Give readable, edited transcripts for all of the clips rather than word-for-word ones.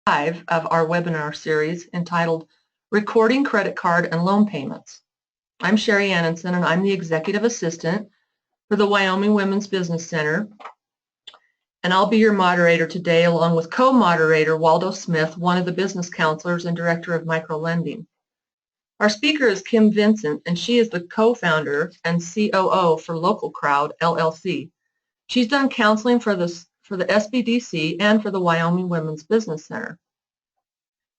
5 of our webinar series entitled Recording Credit Card and Loan Payments. I'm Sherry Annenson, and I'm the Executive Assistant for the Wyoming Women's Business Center, and I'll be your moderator today along with co-moderator Waldo Smith, one of the business counselors and director of microlending. Our speaker is Kim Vincent, and she is the co-founder and COO for Local Crowd, LLC. She's done counseling for the SBDC and for the Wyoming Women's Business Center.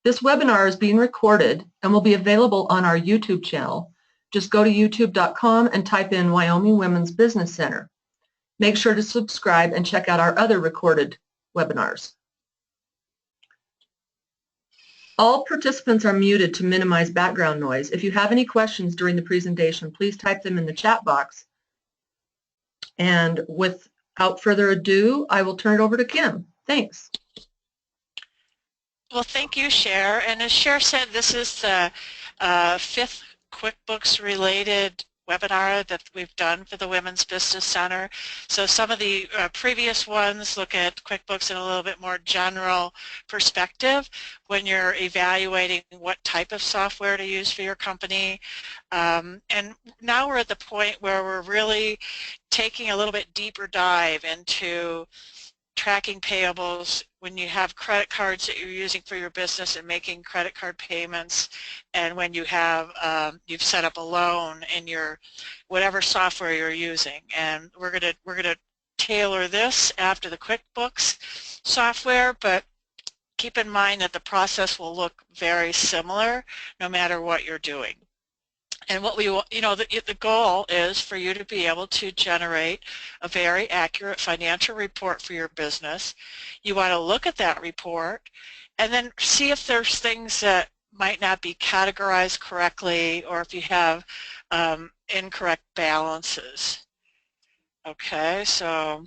This webinar is being recorded and will be available on our YouTube channel. Just go to youtube.com and type in Wyoming Women's Business Center. Make sure to subscribe and check out our other recorded webinars. All participants are muted to minimize background noise. If you have any questions during the presentation, please type them in the chat box. And without further ado, I will turn it over to Kim. Thanks. Well, thank you, Cher. And as Cher said, this is the fifth QuickBooks related webinar that we've done for the Women's Business Center. So some of the previous ones look at QuickBooks in a little bit more general perspective when you're evaluating what type of software to use for your company. And now we're at the point where we're really taking a little bit deeper dive into tracking payables when you have credit cards that you're using for your business and making credit card payments, and when you have you've set up a loan in your whatever software you're using. And we're gonna tailor this after the QuickBooks software, but keep in mind that the process will look very similar no matter what you're doing. And what we, the goal is for you to be able to generate a very accurate financial report for your business. You want to look at that report and then see if there's things that might not be categorized correctly, or if you have incorrect balances. Okay, so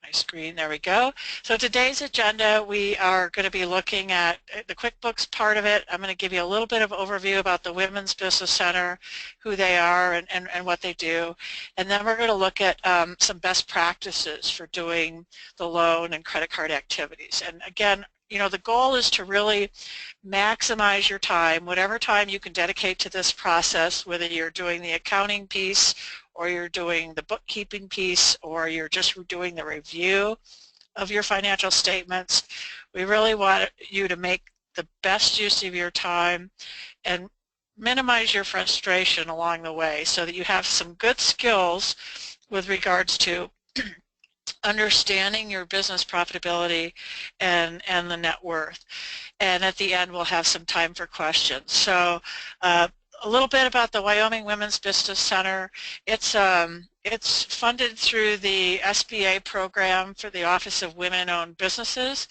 my screen, there we go. So today's agenda, we are going to be looking at the QuickBooks part of it. I'm going to give you a little bit of overview about the Women's Business Center, who they are and what they do. And then we're going to look at some best practices for doing the loan and credit card activities. And again, the goal is to really maximize your time, whatever time you can dedicate to this process, whether you're doing the accounting piece or you're doing the bookkeeping piece, or you're just doing the review of your financial statements. We really want you to make the best use of your time and minimize your frustration along the way so that you have some good skills with regards to understanding your business profitability and the net worth. And at the end, we'll have some time for questions. So a little bit about the Wyoming Women's Business Center. It's funded through the SBA program for the Office of Women-Owned Businesses,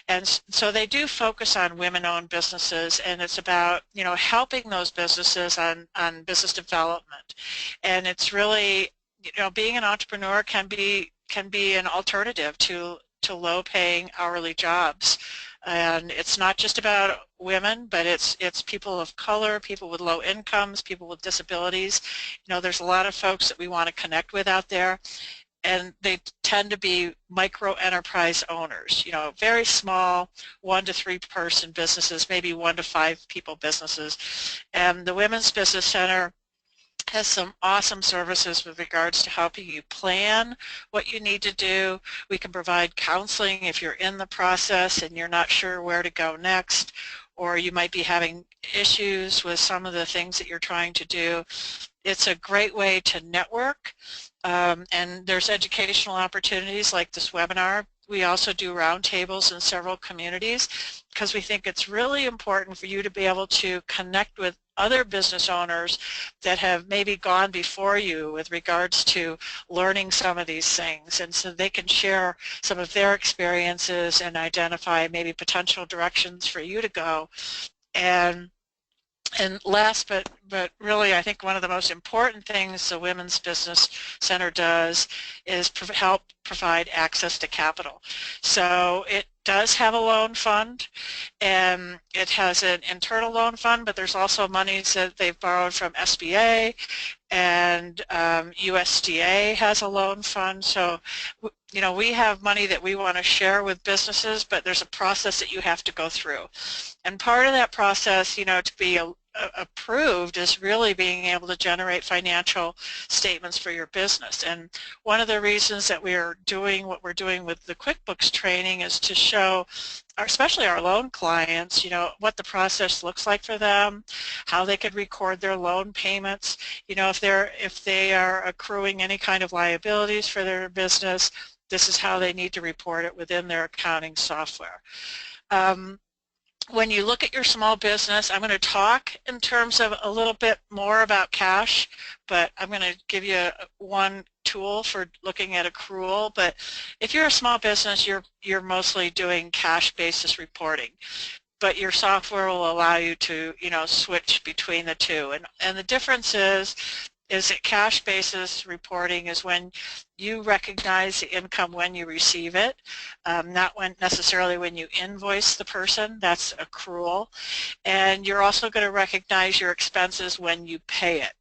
and so they do focus on women-owned businesses, and it's about helping those businesses on business development. And it's really being an entrepreneur can be an alternative to low-paying hourly jobs. And it's not just about women, but it's people of color, people with low incomes, people with disabilities. There's a lot of folks that we want to connect with out there, and they tend to be micro enterprise owners, very small 1 to 3 person businesses, maybe 1 to 5 people businesses. And the Women's Business Center has some awesome services with regards to helping you plan what you need to do. We can provide counseling if you're in the process and you're not sure where to go next, or you might be having issues with some of the things that you're trying to do. It's a great way to network, and there's educational opportunities like this webinar. We also do roundtables in several communities because we think it's really important for you to be able to connect with other business owners that have maybe gone before you with regards to learning some of these things, and so they can share some of their experiences and identify maybe potential directions for you to go. And last but really, I think one of the most important things the Women's Business Center does is help provide access to capital. So it does have a loan fund, and it has an internal loan fund, but there's also monies that they've borrowed from SBA, and USDA has a loan fund. So we have money that we want to share with businesses, but there's a process that you have to go through. And part of that process, to be approved is really being able to generate financial statements for your business. And one of the reasons that we are doing what we're doing with the QuickBooks training is to show especially our loan clients, what the process looks like for them, how they could record their loan payments, if they are accruing any kind of liabilities for their business, this is how they need to report it within their accounting software. When you look at your small business, I'm going to talk in terms of a little bit more about cash, but I'm going to give you one tool for looking at accrual. But if you're a small business, you're mostly doing cash basis reporting, but your software will allow you to switch between the two. And the difference is that cash basis reporting is when you recognize the income when you receive it, not necessarily when you invoice the person. That's accrual. And you're also going to recognize your expenses when you pay it.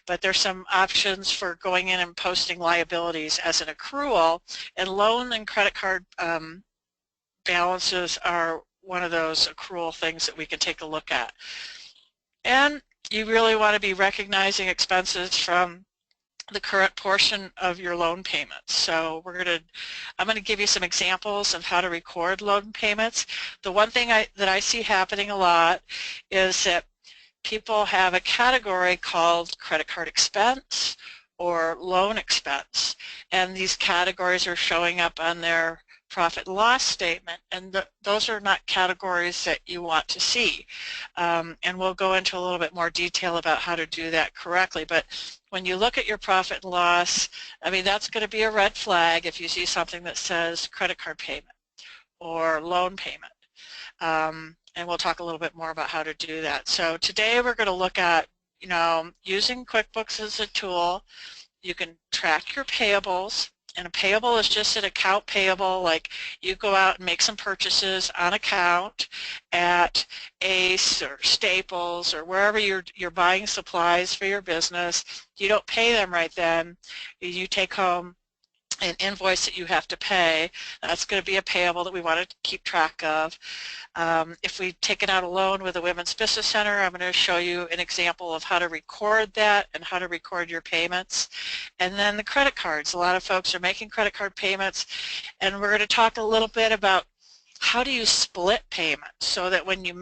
But there's some options for going in and posting liabilities as an accrual, and loan and credit card balances are one of those accrual things that we can take a look at. And you really want to be recognizing expenses from the current portion of your loan payments. So I'm going to give you some examples of how to record loan payments. The one thing that I see happening a lot is that people have a category called credit card expense or loan expense, and these categories are showing up on their profit and loss statement, and those are not categories that you want to see. And we'll go into a little bit more detail about how to do that correctly. But when you look at your profit and loss, that's going to be a red flag if you see something that says credit card payment or loan payment. And we'll talk a little bit more about how to do that. So today we're going to look at, using QuickBooks as a tool. You can track your payables. And a payable is just an account payable, like you go out and make some purchases on account at Ace or Staples or wherever you're buying supplies for your business. You don't pay them right then. You take home an invoice that you have to pay. That's going to be a payable that we want to keep track of. If we've taken out a loan with the Women's Business Center, I'm going to show you an example of how to record that and how to record your payments. And then the credit cards. A lot of folks are making credit card payments, and we're going to talk a little bit about how do you split payments so that when you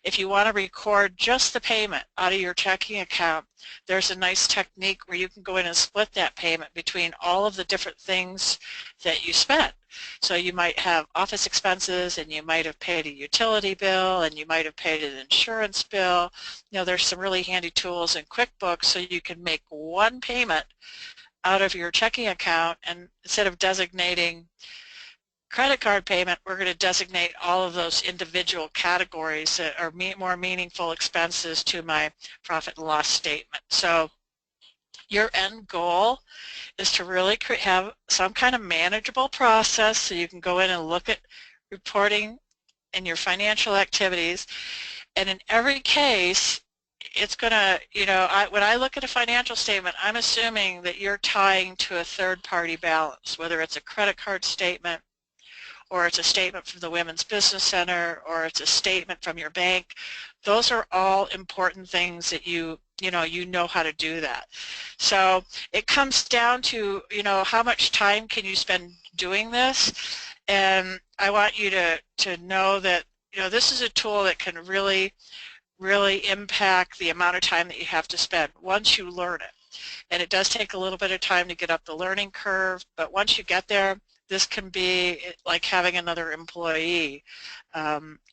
if you want to record just the payment out of your checking account, there's a nice technique where you can go in and split that payment between all of the different things that you spent. So you might have office expenses, and you might have paid a utility bill, and you might have paid an insurance bill. There's some really handy tools in QuickBooks so you can make one payment out of your checking account, and instead of designating credit card payment, we're going to designate all of those individual categories that are more meaningful expenses to my profit and loss statement. So your end goal is to really have some kind of manageable process so you can go in and look at reporting and your financial activities. And in every case, it's going to, when I look at a financial statement, I'm assuming that you're tying to a third-party balance, whether it's a credit card statement, or it's a statement from the Women's Business Center, or it's a statement from your bank. Those are all important things that you know how to do that. So it comes down to, how much time can you spend doing this? And I want you to know that, this is a tool that can really impact the amount of time that you have to spend once you learn it. And it does take a little bit of time to get up the learning curve, but once you get there, this can be like having another employee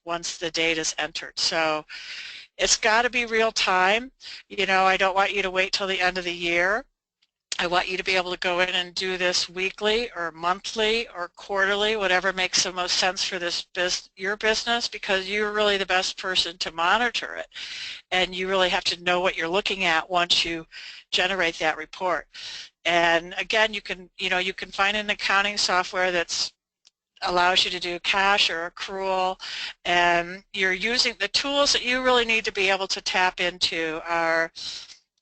once the data is entered. So it's got to be real time. I don't want you to wait till the end of the year. I want you to be able to go in and do this weekly or monthly or quarterly, whatever makes the most sense for your business, because you're really the best person to monitor it. And you really have to know what you're looking at once you generate that report. And again, you can find an accounting software that allows you to do cash or accrual, and you're using the tools that you really need to be able to tap into are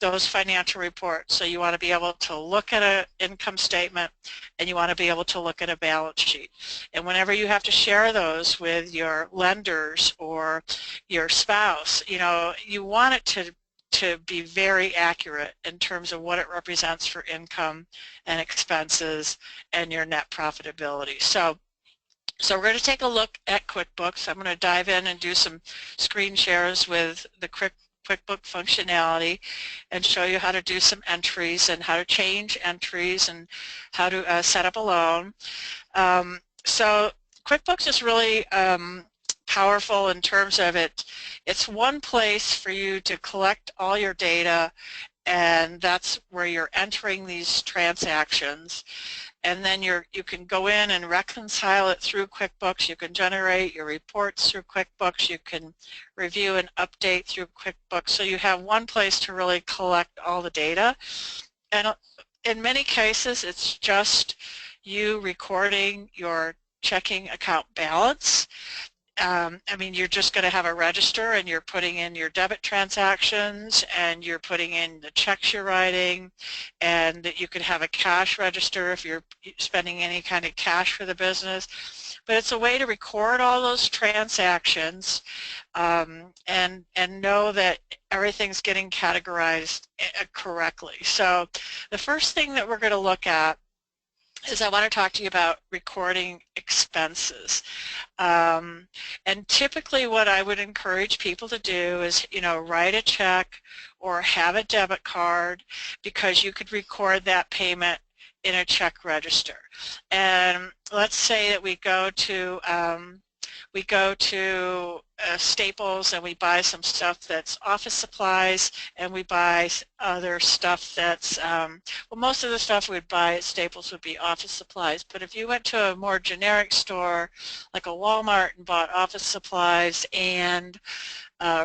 those financial reports. So you want to be able to look at an income statement and you want to be able to look at a balance sheet. And whenever you have to share those with your lenders or your spouse, you want it to be very accurate in terms of what it represents for income and expenses and your net profitability. So we're going to take a look at QuickBooks. I'm going to dive in and do some screen shares with the QuickBook functionality and show you how to do some entries and how to change entries and how to set up a loan. So QuickBooks is really powerful in terms of it's one place for you to collect all your data, and that's where you're entering these transactions. And then you can go in and reconcile it through QuickBooks. You can generate your reports through QuickBooks. You can review and update through QuickBooks. So you have one place to really collect all the data. And in many cases, it's just you recording your checking account balance. I mean, you're just going to have a register and you're putting in your debit transactions and you're putting in the checks you're writing, and that you could have a cash register if you're spending any kind of cash for the business. But it's a way to record all those transactions and know that everything's getting categorized correctly. So the first thing that we're going to look at is I want to talk to you about recording expenses. And typically what I would encourage people to do is, write a check or have a debit card, because you could record that payment in a check register. And let's say that we go to Staples and we buy some stuff that's office supplies, and we buy other stuff that's, well, most of the stuff we'd buy at Staples would be office supplies. But if you went to a more generic store like a Walmart and bought office supplies and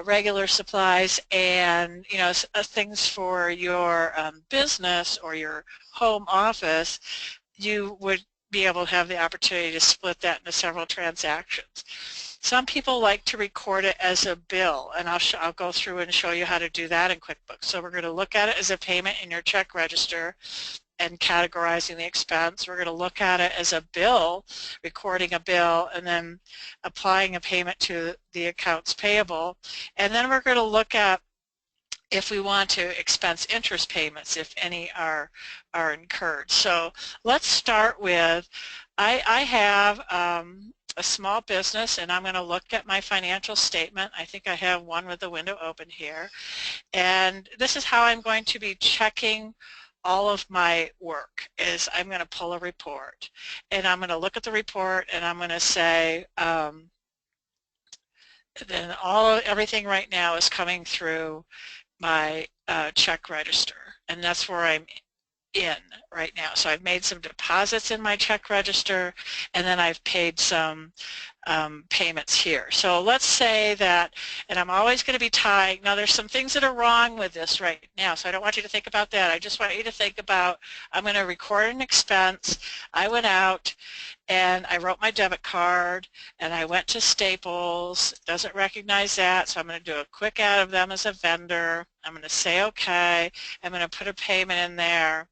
regular supplies and things for your business or your home office, you would be able to have the opportunity to split that into several transactions. Some people like to record it as a bill, and I'll go through and show you how to do that in QuickBooks. So we're going to look at it as a payment in your check register and categorizing the expense. We're going to look at it as a bill, recording a bill, and then applying a payment to the accounts payable. And then we're going to look at if we want to expense interest payments, if any are incurred. So let's start with, I have a small business, and I'm going to look at my financial statement. I think I have one with the window open here. And this is how I'm going to be checking all of my work, is I'm going to pull a report. And I'm going to look at the report and I'm going to say, then everything right now is coming through my check register, and that's where I'm in right now. So I've made some deposits in my check register, and then I've paid some payments here. So let's say that, and I'm always going to be tying, now there's some things that are wrong with this right now, so I don't want you to think about that. I just want you to think about, I'm going to record an expense. I went out and I wrote my debit card and I went to Staples. It doesn't recognize that, so I'm going to do a quick add of them as a vendor. I'm going to say okay. I'm going to put a payment in there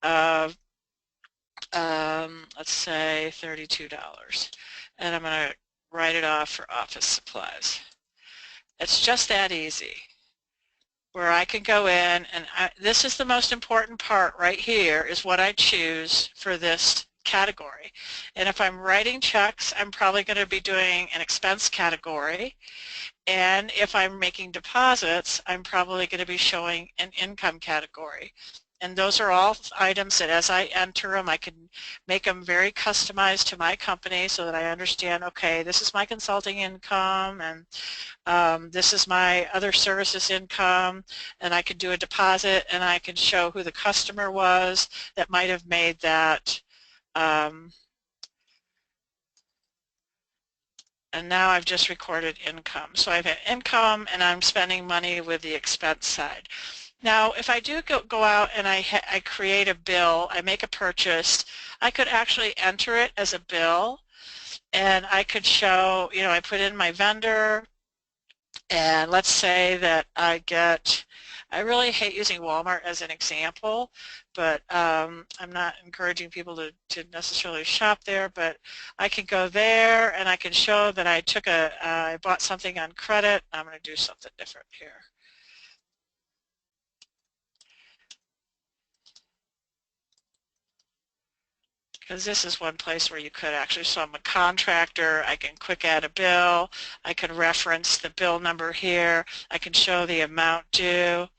of let's say $32, and I'm going to write it off for office supplies. It's just that easy, where I can go in, and this is the most important part right here, is what I choose for this category. And if I'm writing checks, I'm probably going to be doing an expense category, and if I'm making deposits, I'm probably going to be showing an income category. And those are all items that as I enter them, I can make them very customized to my company so that I understand, okay, this is my consulting income, and this is my other services income, and I can do a deposit, and I can show who the customer was that might have made that. And now I've just recorded income. So I've had income, and I'm spending money with the expense side. Now, if I do go out and I create a bill, I make a purchase, I could actually enter it as a bill, and I could show, I put in my vendor, and let's say that I I really hate using Walmart as an example, but I'm not encouraging people to necessarily shop there, but I can go there and I can show that I bought something on credit. I'm going to do something different here. Because this is one place where you could actually, so I'm a contractor, I can quick add a bill, I can reference the bill number here, I can show the amount due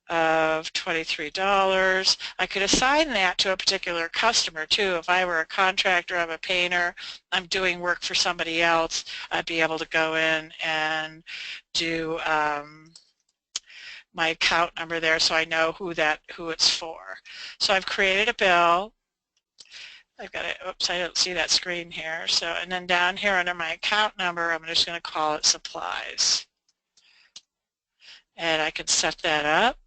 of $23. I could assign that to a particular customer too. If I were a contractor, I'm a painter, I'm doing work for somebody else, I'd be able to go in and do my account number there so I know who it's for. So I've created a bill. I've got it, oops, I don't see that screen here. So, and then down here under my account number, I'm just going to call it supplies. And I can set that up.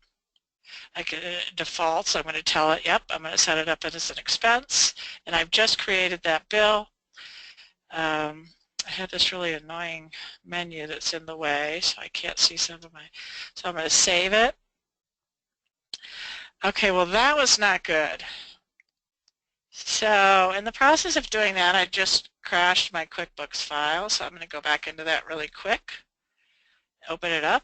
I can default, so I'm going to tell it, yep, I'm going to set it up as an expense. And I've just created that bill. I have this really annoying menu that's in the way, so I can't see some of my, so I'm going to save it. Okay, well that was not good. So in the process of doing that, I just crashed my QuickBooks file, so I'm going to go back into that really quick, open it up.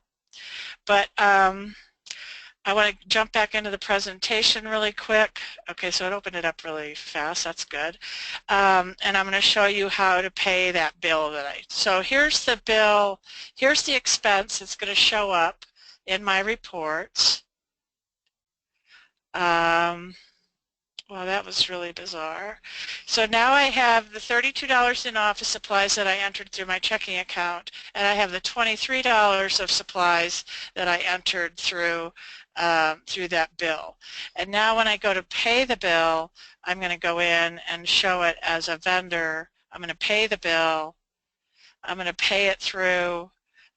But I want to jump back into the presentation really quick. Okay, so it opened it up really fast, that's good. And I'm going to show you how to pay that bill so here's the bill, here's the expense that's going to show up in my reports. Well, that was really bizarre. So now I have the $32 in office supplies that I entered through my checking account, and I have the $23 of supplies that I entered through that bill. And now when I go to pay the bill, I'm going to go in and show it as a vendor. I'm going to pay the bill. I'm going to pay it through.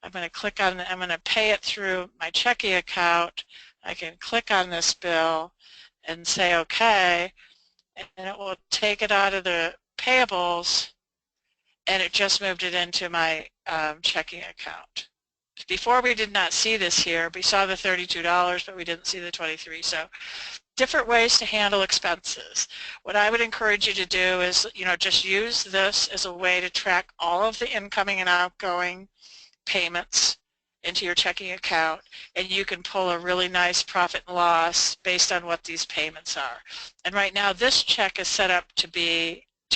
I'm going to click on. I'm going to pay it through my checking account. I can click on this bill and say OK, and it will take it out of the payables, and it just moved it into my checking account. Before we did not see this here. We saw the $32, but we didn't see the 23. So different ways to handle expenses. What I would encourage you to do is, just use this as a way to track all of the incoming and outgoing payments into your checking account, and you can pull a really nice profit and loss based on what these payments are. And right now this check is set up to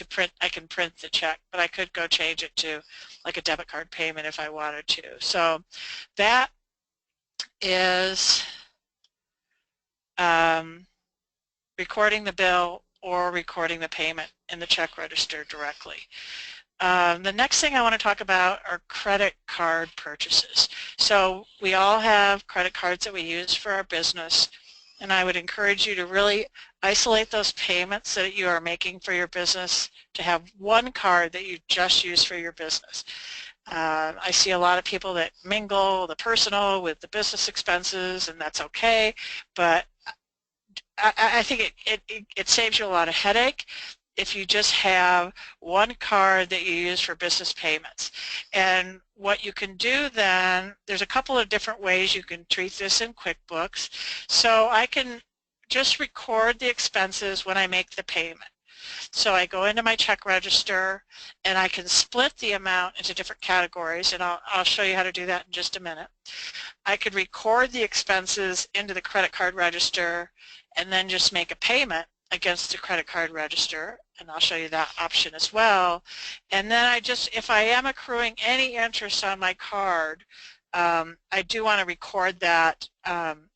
print. I can print the check, but I could go change it to like a debit card payment if I wanted to. So that is recording the bill or recording the payment in the check register directly. The next thing I want to talk about are credit card purchases. So we all have credit cards that we use for our business, and I would encourage you to really isolate those payments that you are making for your business to have one card that you just use for your business. I see a lot of people that mingle the personal with the business expenses, and that's okay, but I think it saves you a lot of headache if you just have one card that you use for business payments. And what you can do then, there's a couple of different ways you can treat this in QuickBooks. So I can just record the expenses when I make the payment. So I go into my check register and I can split the amount into different categories, and I'll show you how to do that in just a minute. I could record the expenses into the credit card register and then just make a payment against the credit card register, and I'll show you that option as well. And then if I am accruing any interest on my card, I do want to record that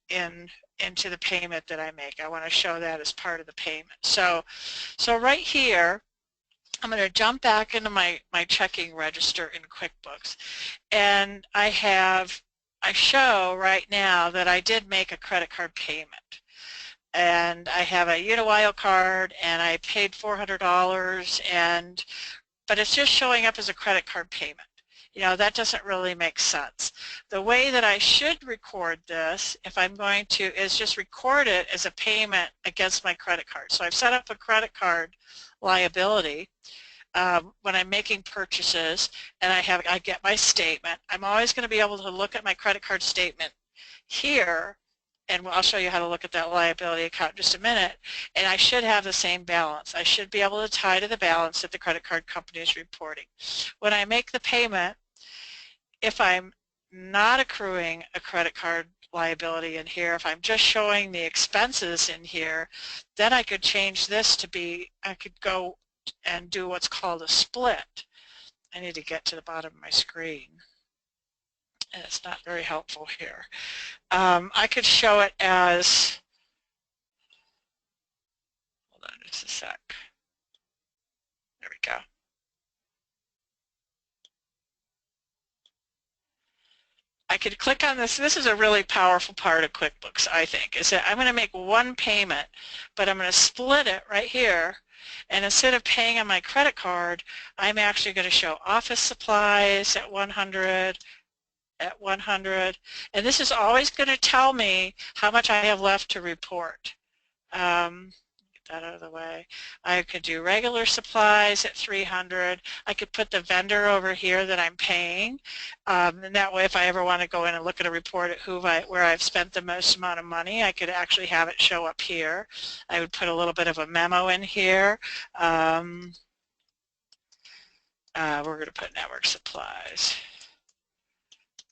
into the payment that I make. I want to show that as part of the payment. So right here, I'm going to jump back into my checking register in QuickBooks, and I show right now that I did make a credit card payment. And I have a Uniwile card, and I paid $400, but it's just showing up as a credit card payment. That doesn't really make sense. The way that I should record this, if I'm going to, is just record it as a payment against my credit card. So I've set up a credit card liability when I'm making purchases, and I get my statement. I'm always going to be able to look at my credit card statement here and I'll show you how to look at that liability account in just a minute, and I should have the same balance. I should be able to tie to the balance that the credit card company is reporting. When I make the payment, if I'm not accruing a credit card liability in here, if I'm just showing the expenses in here, then I could change this to be, I could go and do what's called a split. I need to get to the bottom of my screen, and it's not very helpful here. I could show it as, hold on just a sec. There we go. I could click on this. This is a really powerful part of QuickBooks, I think, is that I'm going to make one payment, but I'm going to split it right here. And instead of paying on my credit card, I'm actually going to show office supplies at 100, at 100. And this is always going to tell me how much I have left to report. Get that out of the way. I could do regular supplies at 300. I could put the vendor over here that I'm paying, and that way if I ever want to go in and look at a report at where I've spent the most amount of money, I could actually have it show up here. I would put a little bit of a memo in here. We're going to put network supplies.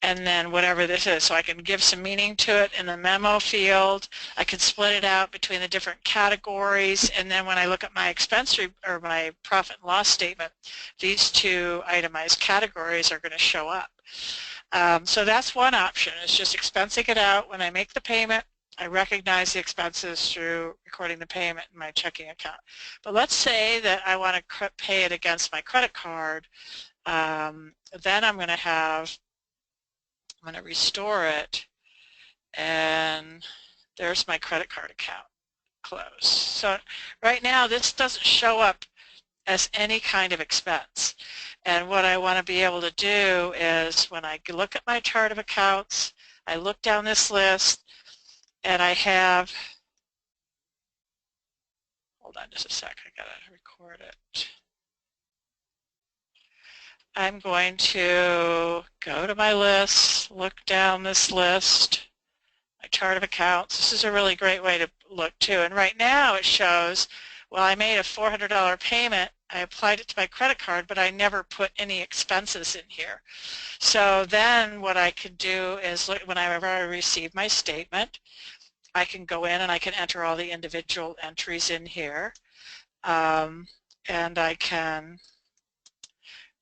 And then whatever this is, so I can give some meaning to it in the memo field. I can split it out between the different categories, and then when I look at my expense or my profit and loss statement, these two itemized categories are going to show up. So that's one option, is just expensing it out. When I make the payment, I recognize the expenses through recording the payment in my checking account. But let's say that I want to pay it against my credit card. Then I'm going to restore it, and there's my credit card account closed. So right now this doesn't show up as any kind of expense. And what I want to be able to do is when I look at my chart of accounts, I look down this list and I have, hold on just a sec, I gotta record it. I'm going to go to my list, look down this list, my chart of accounts. This is a really great way to look too. And right now it shows, well, I made a $400 payment. I applied it to my credit card, but I never put any expenses in here. So then what I could do is, whenever I receive my statement, I can go in and I can enter all the individual entries in here. And I can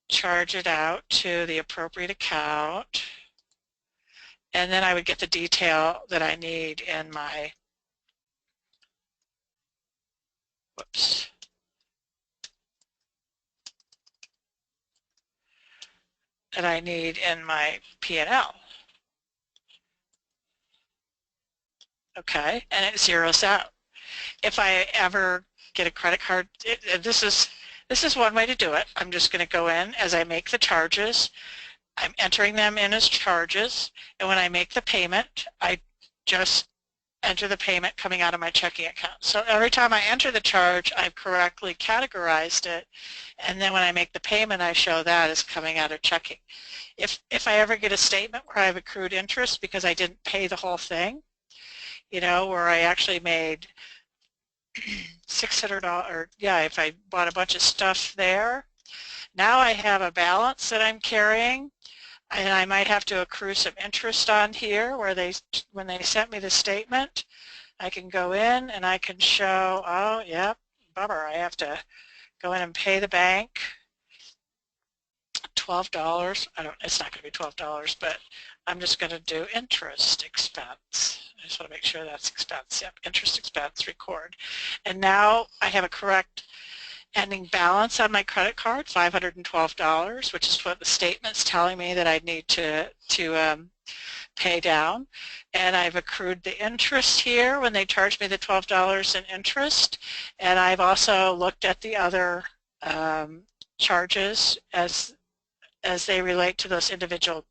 charge it out to the appropriate account, and then I would get the detail that I need in my, whoops, that I need in my P&L. Okay, and it zeroes out. If I ever get a credit card, this is one way to do it. I'm just going to go in as I make the charges. I'm entering them in as charges, and when I make the payment, I just enter the payment coming out of my checking account. So every time I enter the charge, I've correctly categorized it, and then when I make the payment, I show that as coming out of checking. If I ever get a statement where I've accrued interest because I didn't pay the whole thing, you know, where I actually made $600, or yeah, if I bought a bunch of stuff there, now I have a balance that I'm carrying, and I might have to accrue some interest on here where when they sent me the statement, I can go in and I can show, oh, yep, bummer, I have to go in and pay the bank $12. It's not going to be $12, but I'm just going to do interest expense. I just want to make sure that's expense. Yep, interest expense, record. And now I have a correct ending balance on my credit card, $512, which is what the statement's telling me that I need to pay down. And I've accrued the interest here when they charged me the $12 in interest. And I've also looked at the other charges as they relate to those individual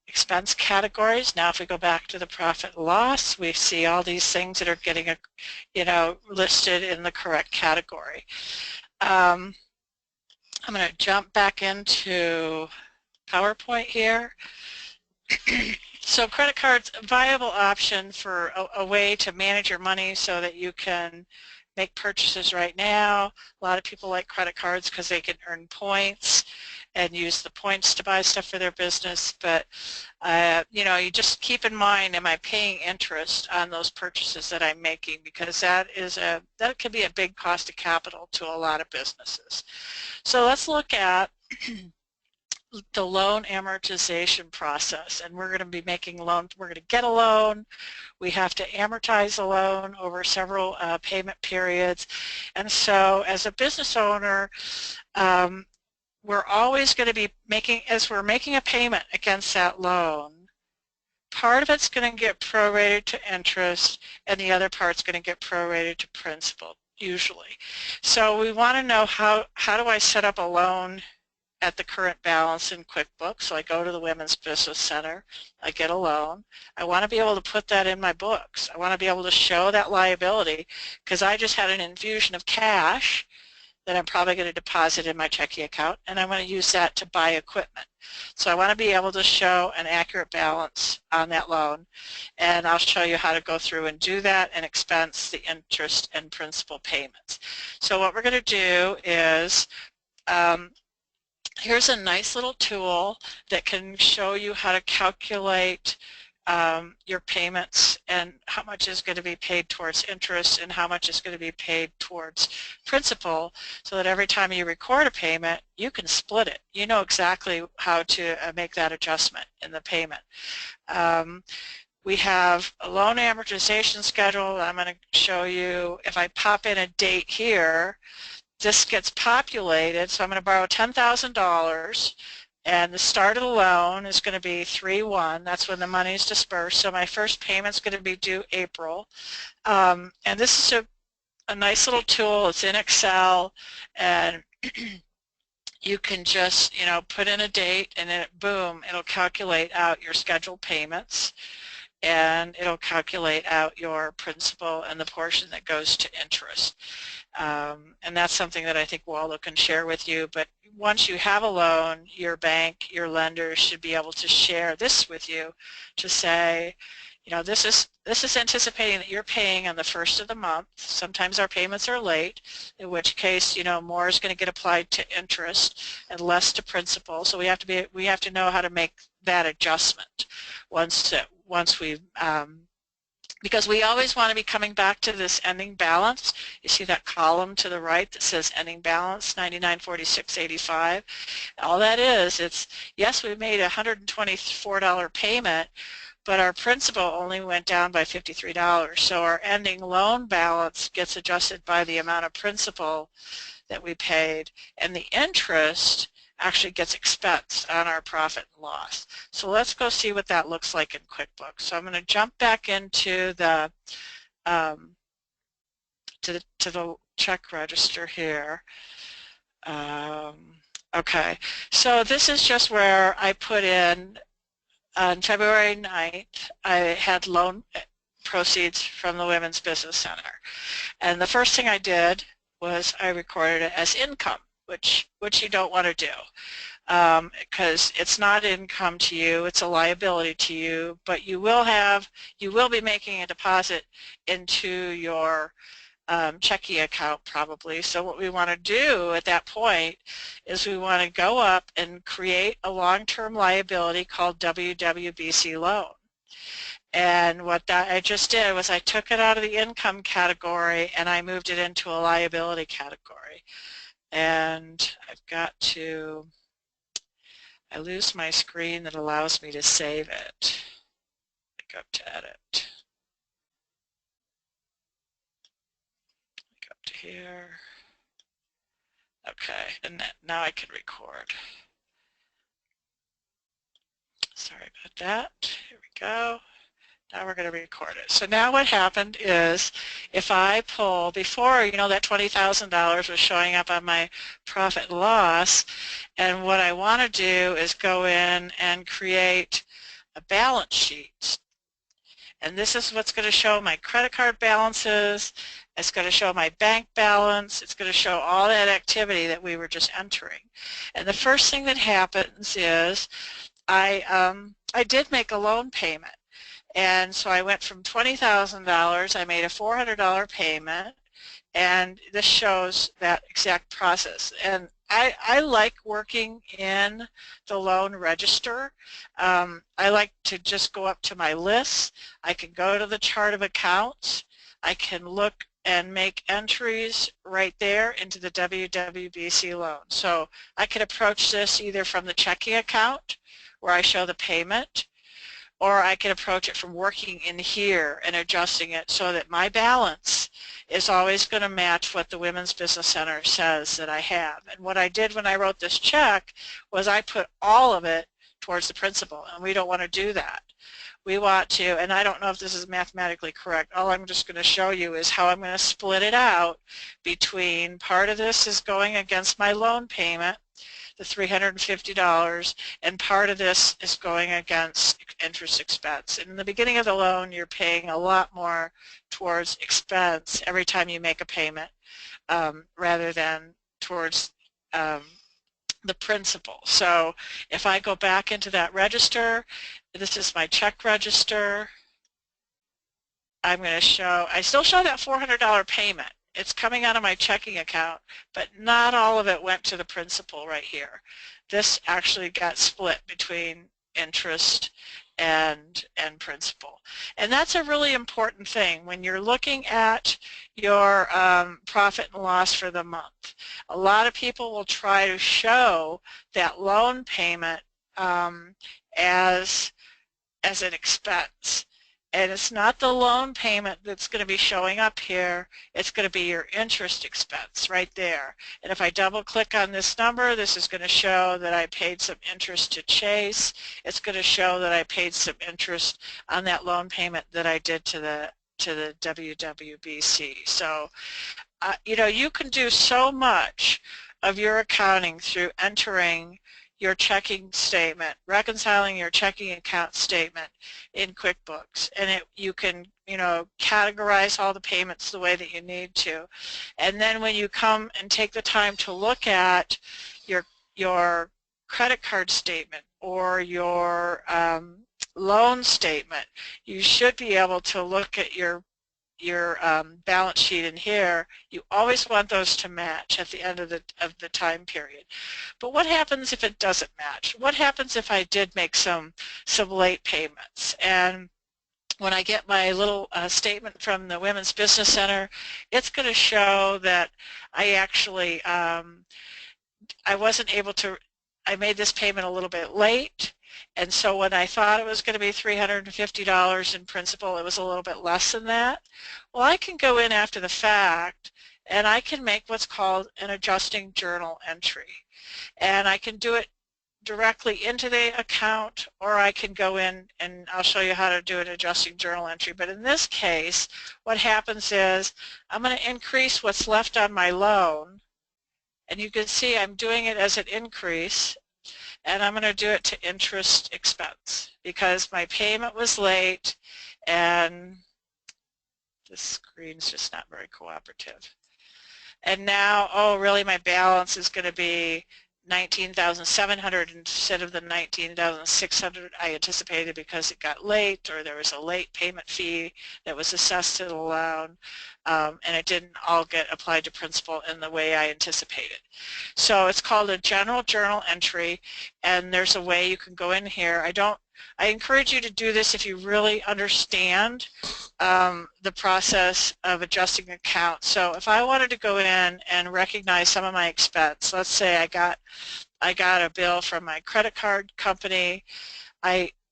expense categories. Now if we go back to the profit and loss, we see all these things that are getting listed in the correct category. I'm going to jump back into PowerPoint here, So credit cards, a viable option for a way to manage your money so that you can make purchases right now. A lot of people like credit cards because they can earn points and use the points to buy stuff for their business. But you know, you just keep in mind, am I paying interest on those purchases that I'm making? Because that can be a big cost of capital to a lot of businesses. So let's look at the loan amortization process, and we're going to be making loans. We're going to get a loan. We have to amortize a loan over several payment periods. And so as a business owner, we're always going to be making, as we're making a payment against that loan, part of it's going to get prorated to interest and the other part's going to get prorated to principal, usually. So we want to know how do I set up a loan at the current balance in QuickBooks. So I go to the Women's Business Center, I get a loan. I want to be able to put that in my books. I want to be able to show that liability because I just had an infusion of cash that I'm probably going to deposit in my checking account, and I'm going to use that to buy equipment. So I want to be able to show an accurate balance on that loan, and I'll show you how to go through and do that and expense the interest and principal payments. So what we're going to do is here's a nice little tool that can show you how to calculate your payments and how much is going to be paid towards interest and how much is going to be paid towards principal, so that every time you record a payment, you can split it. You know exactly how to make that adjustment in the payment. We have a loan amortization schedule. I'm going to show you, if I pop in a date here, this gets populated, so I'm going to borrow $10,000, and the start of the loan is going to be 3/1. That's when the money is dispersed. So my first payment is going to be due April. And this is a nice little tool. It's in Excel, and you can just, you know, put in a date, and then boom, it'll calculate out your scheduled payments, and it'll calculate out your principal and the portion that goes to interest. And that's something that I think Waldo can share with you. But once you have a loan, your bank, your lender should be able to share this with you to say, you know, this is anticipating that you're paying on the first of the month. Sometimes our payments are late, in which case, you know, more is going to get applied to interest and less to principal. So we have to know how to make that adjustment once we because we always want to be coming back to this ending balance. You see that column to the right that says ending balance, 9946.85. All that is, it's, yes, we made a $124 payment, but our principal only went down by $53. So our ending loan balance gets adjusted by the amount of principal that we paid, and the interest actually gets expensed on our profit and loss. So let's go see what that looks like in QuickBooks. So I'm going to jump back into the to the check register here. Okay, so this is just where I put in on February 9th, I had loan proceeds from the Women's Business Center. And the first thing I did was I recorded it as income, which you don't want to do because it's not income to you, it's a liability to you, but you will be making a deposit into your checking account probably. So what we want to do at that point is we want to go up and create a long-term liability called WWBC loan. And what I just did was I took it out of the income category and I moved it into a liability category. And I've got to, I lose my screen that allows me to save it. I go to edit. Go up to here. Okay, and now I can record. Sorry about that. Here we go. Now we're going to record it. So now what happened is if I pull, before, you know, that $20,000 was showing up on my profit and loss, and what I want to do is go in and create a balance sheet. And this is what's going to show my credit card balances, it's going to show my bank balance, it's going to show all that activity that we were just entering. And the first thing that happens is I did make a loan payment. And so I went from $20,000, I made a $400 payment, and this shows that exact process. And I like working in the loan register. I like to just go up to my list. I can go to the chart of accounts. I can look and make entries right there into the WWBC loan. So I could approach this either from the checking account where I show the payment, or I can approach it from working in here and adjusting it so that my balance is always going to match what the Women's Business Center says that I have. And what I did when I wrote this check was I put all of it towards the principal, and we don't want to do that. We want to, and I don't know if this is mathematically correct, all I'm just going to show you is how I'm going to split it out between part of this is going against my loan payment, the $350, and part of this is going against interest expense. And in the beginning of the loan, you're paying a lot more towards expense every time you make a payment rather than towards the principal. So if I go back into that register, this is my check register. I'm going to show, I still show that $400 payment. It's coming out of my checking account, but not all of it went to the principal right here. This actually got split between interest and principal. And that's a really important thing when you're looking at your profit and loss for the month. A lot of people will try to show that loan payment as an expense. And it's not the loan payment that's going to be showing up here, it's going to be your interest expense right there. And if I double click on this number, this is going to show that I paid some interest to Chase. It's going to show that I paid some interest on that loan payment that I did to the WWBC. So, you know, you can do so much of your accounting through entering your checking statement, reconciling your checking account statement in QuickBooks, and you can, you know, categorize all the payments the way that you need to. And then when you come and take the time to look at your credit card statement or your loan statement, you should be able to look at your balance sheet in here. You always want those to match at the end of the time period. But what happens if it doesn't match? What happens if I did make some late payments? And when I get my little statement from the Women's Business Center, it's going to show that I actually I wasn't able to, I made this payment a little bit late. And so when I thought it was going to be $350 in principal, it was a little bit less than that. Well, I can go in after the fact and I can make what's called an adjusting journal entry. And I can do it directly into the account, or I can go in and I'll show you how to do an adjusting journal entry. But in this case, what happens is I'm going to increase what's left on my loan. And you can see I'm doing it as an increase. And I'm going to do it to interest expense because my payment was late and the screen's just not very cooperative. And now, oh really, my balance is going to be $19,700 instead of the $19,600 I anticipated because it got late, or there was a late payment fee that was assessed to the loan, and it didn't all get applied to principal in the way I anticipated. So it's called a general journal entry, and there's a way you can go in here. I encourage you to do this if you really understand the process of adjusting accounts. So if I wanted to go in and recognize some of my expense, let's say I got a bill from my credit card company,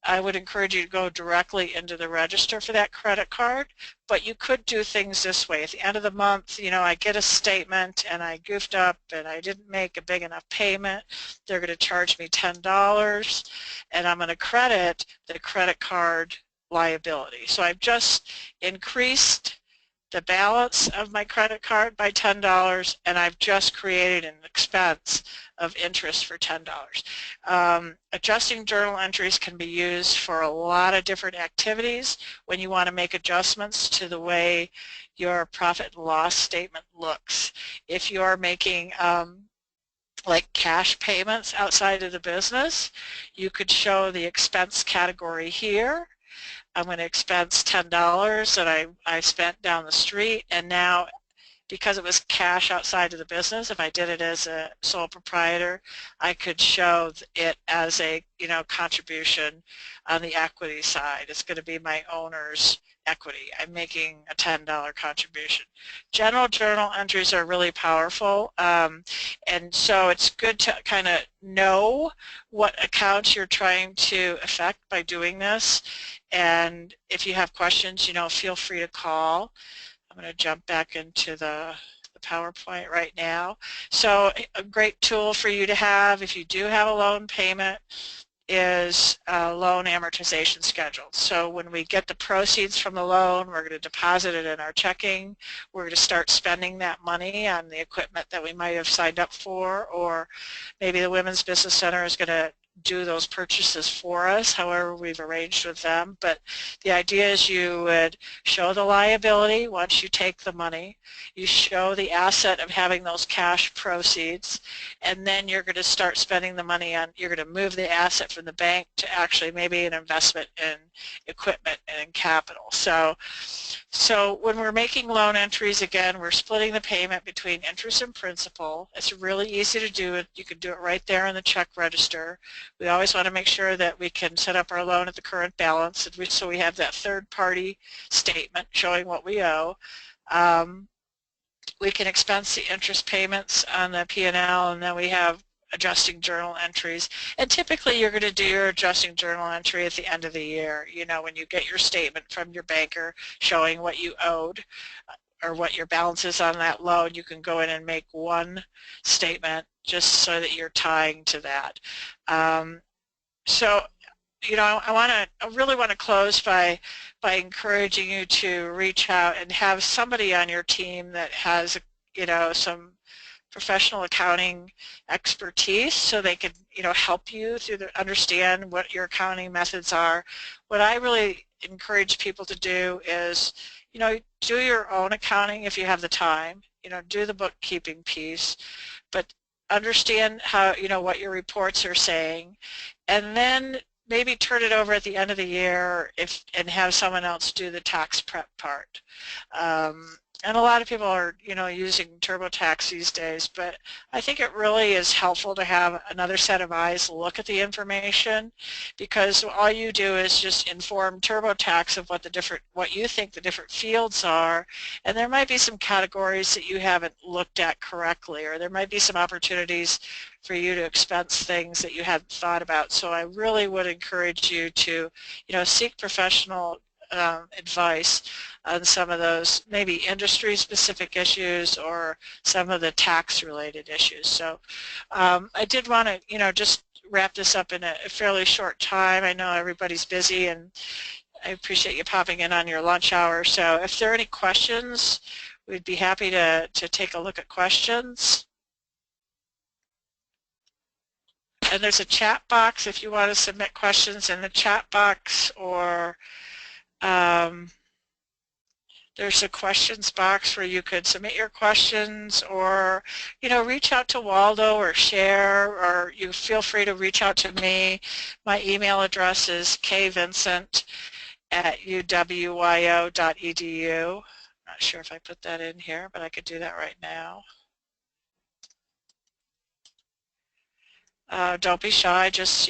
I would encourage you to go directly into the register for that credit card, but you could do things this way. At the end of the month, you know, I get a statement and I goofed up and I didn't make a big enough payment. They're going to charge me $10 and I'm going to credit the credit card liability. So I've just increased the balance of my credit card by $10 and I've just created an expense of interest for $10. Adjusting journal entries can be used for a lot of different activities when you want to make adjustments to the way your profit and loss statement looks. If you're making like cash payments outside of the business, you could show the expense category here. I'm going to expense $10 that I spent down the street, and now because it was cash outside of the business, if I did it as a sole proprietor, I could show it as a contribution on the equity side. It's going to be my owner's equity. I'm making a $10 contribution. General journal entries are really powerful, and so it's good to kind of know what accounts you're trying to affect by doing this. And if you have questions, feel free to call. I'm going to jump back into the PowerPoint right now. So a great tool for you to have if you do have a loan payment is a loan amortization schedule. So when we get the proceeds from the loan, we're going to deposit it in our checking. We're going to start spending that money on the equipment that we might have signed up for, or maybe the Women's Business Center is going to do those purchases for us, however we've arranged with them. But the idea is you would show the liability once you take the money, you show the asset of having those cash proceeds, and then you're going to start spending the money on, you're going to move the asset from the bank to actually maybe an investment in equipment and in capital. So when we're making loan entries, again, we're splitting the payment between interest and principal. It's really easy to do it. You can do it right there in the check register. We always want to make sure that we can set up our loan at the current balance, so we have that third-party statement showing what we owe. We can expense the interest payments on the P&L, and then we have adjusting journal entries. And typically you're going to do your adjusting journal entry at the end of the year, when you get your statement from your banker showing what you owed or what your balance is on that loan. You can go in and make one statement just so that you're tying to that. So I really want to close by encouraging you to reach out and have somebody on your team that has some professional accounting expertise, so they can help you understand what your accounting methods are. What I really encourage people to do is do your own accounting if you have the time. Do the bookkeeping piece, but understand how what your reports are saying, and then maybe turn it over at the end of the year and have someone else do the tax prep part. And a lot of people are, using TurboTax these days, but I think it really is helpful to have another set of eyes look at the information, because all you do is just inform TurboTax of what you think the different fields are, and there might be some categories that you haven't looked at correctly, or there might be some opportunities for you to expense things that you hadn't thought about. So I really would encourage you to, seek professional advice on some of those maybe industry-specific issues or some of the tax-related issues. So I did want to, just wrap this up in a fairly short time. I know everybody's busy, and I appreciate you popping in on your lunch hour. So if there are any questions, we'd be happy to take a look at questions. And there's a chat box if you want to submit questions in the chat box, or there's a questions box where you could submit your questions, or reach out to Waldo or share, or you feel free to reach out to me. My email address is kvincent@uwyo.edu. Not sure if I put that in here, but I could do that right now. Don't be shy, just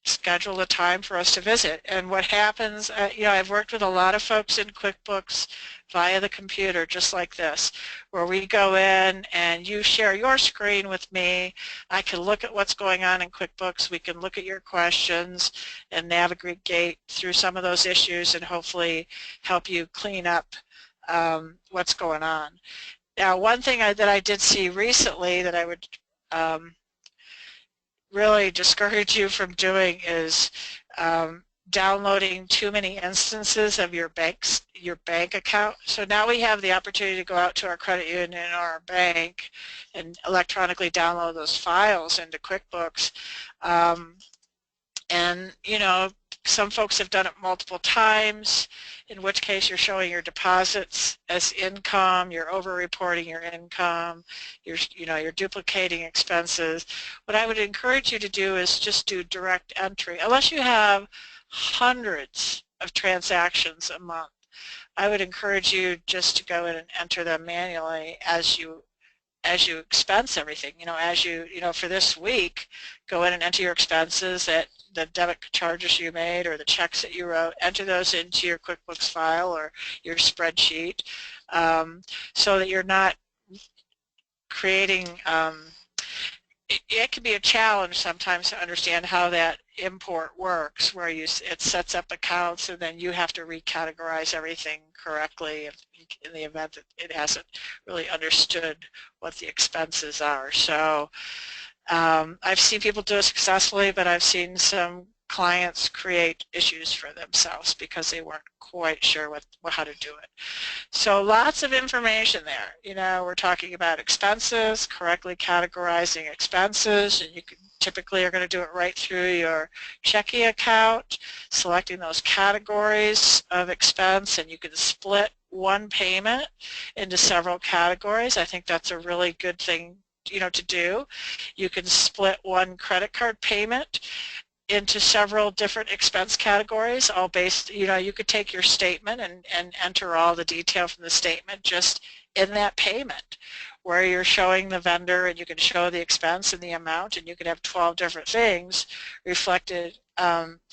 schedule a time for us to visit. And what happens, I've worked with a lot of folks in QuickBooks via the computer, just like this, where we go in and you share your screen with me. I can look at what's going on in QuickBooks. We can look at your questions and navigate through some of those issues and hopefully help you clean up what's going on. Now, one thing that I did see recently that I would really discourage you from doing is downloading too many instances of your bank account. So now we have the opportunity to go out to our credit union or our bank and electronically download those files into QuickBooks. And Some folks have done it multiple times, in which case you're showing your deposits as income, you're over-reporting your income, you're duplicating expenses. What I would encourage you to do is just do direct entry. Unless you have hundreds of transactions a month, I would encourage you just to go in and enter them manually as you expense everything. For this week, go in and enter your expenses, at the debit charges you made or the checks that you wrote, enter those into your QuickBooks file or your spreadsheet, so that you're not creating it can be a challenge sometimes to understand how that import works, where it sets up accounts and then you have to recategorize everything correctly in the event that it hasn't really understood what the expenses are. So I've seen people do it successfully, but I've seen some clients create issues for themselves because they weren't quite sure how to do it. So lots of information there. We're talking about expenses, correctly categorizing expenses, and you typically are going to do it right through your checking account, selecting those categories of expense, and you can split one payment into several categories. I think that's a really good thing to do. You can split one credit card payment into several different expense categories, all based, you could take your statement and enter all the detail from the statement just in that payment, where you're showing the vendor and you can show the expense and the amount, and you could have 12 different things reflected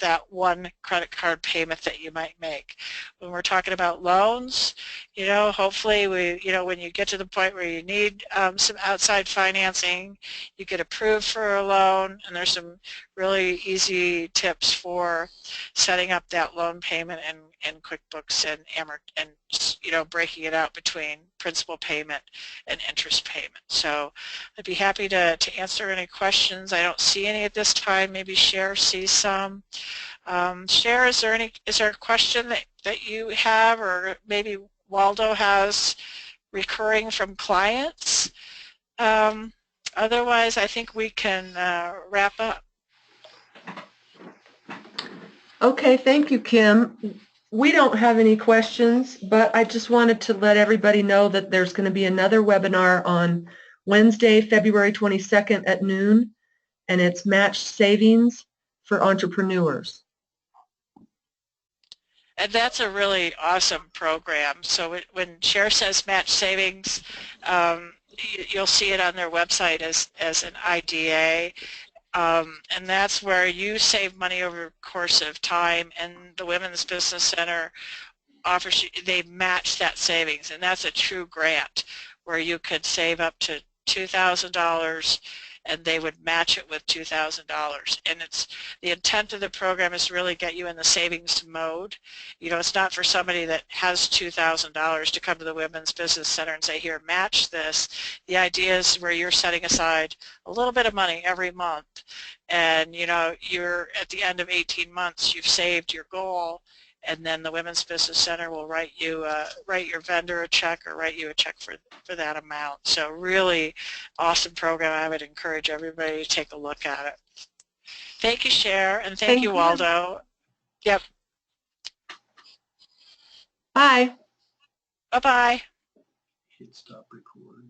that one credit card payment that you might make. When we're talking about loans, hopefully when you get to the point where you need some outside financing, you get approved for a loan, and there's some really easy tips for setting up that loan payment in QuickBooks and breaking it out between principal payment and interest payment. So I'd be happy to answer any questions. I don't see any at this time. Maybe Cher sees some. Cher, is there a question that you have, or maybe Waldo has recurring from clients? Otherwise, I think we can wrap up. Okay, thank you, Kim. We don't have any questions, but I just wanted to let everybody know that there's going to be another webinar on Wednesday, February 22nd at noon, and it's Matched Savings for Entrepreneurs. And that's a really awesome program. So when Cher says Matched Savings, you'll see it on their website as an IDA. And that's where you save money over the course of time, and the Women's Business Center they match that savings, and that's a true grant where you could save up to $2,000 and they would match it with $2,000. And the intent of the program is to really get you in the savings mode. It's not for somebody that has $2,000 to come to the Women's Business Center and say, here, match this. The idea is where you're setting aside a little bit of money every month, and you're at the end of 18 months, you've saved your goal, and then the Women's Business Center will write your vendor a check or write you a check for that amount. So really awesome program. I would encourage everybody to take a look at it. Thank you, Cher, and thank you, Waldo. Yep. Bye. Bye-bye. Hit stop record.